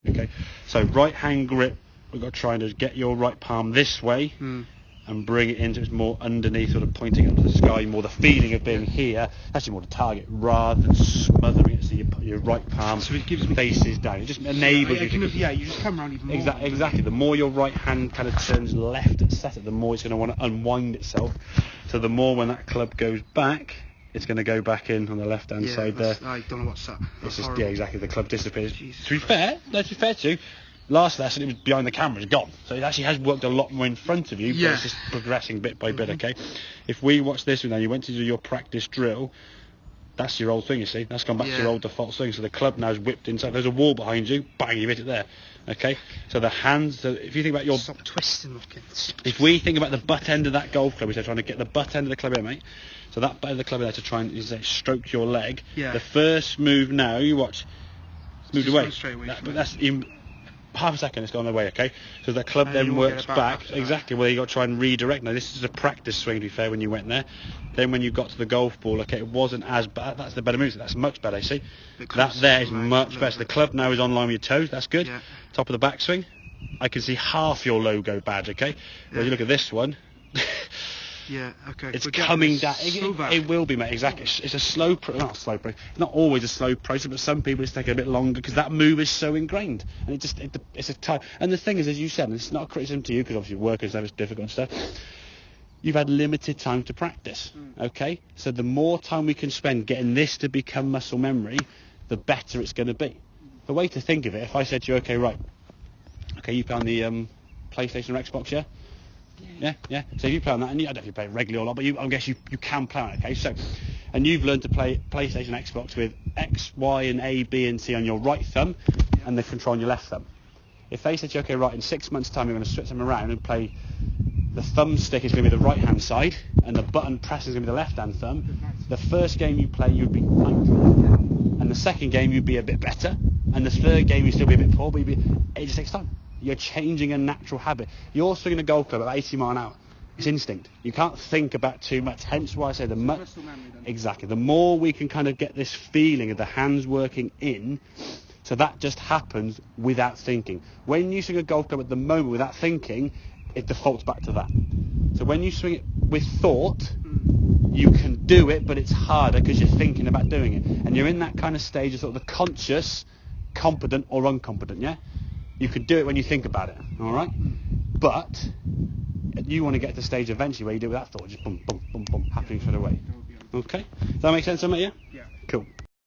Okay, so right hand grip, we've got to try and get your right palm this way and bring it into it's more underneath, sort of pointing up to the sky, more the feeling of being here, actually more the target, rather than smothering it so your right palm faces down. It just enables you to... you just come around even more. Exactly. The more your right hand kind of turns left at setter, the more it's going to want to unwind itself. So the more when that club goes back, it's going to go back in on the left hand side there. I don't know what's that. It's just, exactly. The club disappears. Jesus to be fair to you, last lesson it was behind the camera, it's gone. So it actually has worked a lot more in front of you, but it's just progressing bit by bit, okay? If we watch this one now, you went to do your practice drill, that's your old thing, you see. That's gone back to your old default thing. So the club now is whipped inside. There's a wall behind you, bang, you hit it there. Okay? So the hands, so if you think about your... Stop twisting, looking. If we think about the butt end of that golf club, we're trying to get the butt end of the club here, mate. So that butt end of the club there to try and stroke your leg. Yeah. The first move now, you watch, it's moved away. Straight away But that's in half a second, it's gone away, okay? So the club then works back. Exactly, well, you got to try and redirect. Now, this is a practice swing, to be fair, when you went there. Then when you got to the golf ball, okay, it wasn't as bad. That's the better move. That's much better, see? That there is much better. The club now is on line with your toes. That's good. Yeah. Top of the backswing. I can see half your logo badge, okay? Well, you look at this one. Yeah, okay. It's coming down. So it will be, mate. Exactly. It's a slow, not not always a slow process, but some people it's taking a bit longer because that move is so ingrained, and it's a time. And the thing is, as you said, and it's not a criticism to you because obviously workers have it's difficult and stuff. You've had limited time to practice, okay? So the more time we can spend getting this to become muscle memory, the better it's going to be. The way to think of it, if I said to you, okay, you play on the PlayStation or Xbox, yeah? Yeah. So if you play on that, and I don't know if you play it regularly or not, but I guess you can play on it, okay? So, and you've learned to play PlayStation, Xbox with X, Y, and A, B, and C on your right thumb, and the control on your left thumb. If they said to you, okay, right, in 6 months' time, you're going to switch them around and play, the thumbstick is going to be the right-hand side, and the button press is going to be the left-hand thumb. The first game you play, you'd be 90, and the second game you'd be a bit better, and the third game you'd still be a bit poor, but it just takes time. You're changing a natural habit. You're swinging a golf club at 80 mile an hour. It's instinct. You can't think about too much. Hence why I say exactly. The more we can kind of get this feeling of the hands working in, so that just happens without thinking. When you swing a golf club at the moment without thinking, it defaults back to that. So when you swing it with thought, you can do it, but it's harder because you're thinking about doing it. And you're in that kind of stage of sort of the conscious, competent or incompetent, yeah? You can do it when you think about it, all right? But you want to get to the stage eventually where you do it with that thought, just boom, boom, boom, boom, happening straight away. Okay? Does that make sense, mate? Yeah?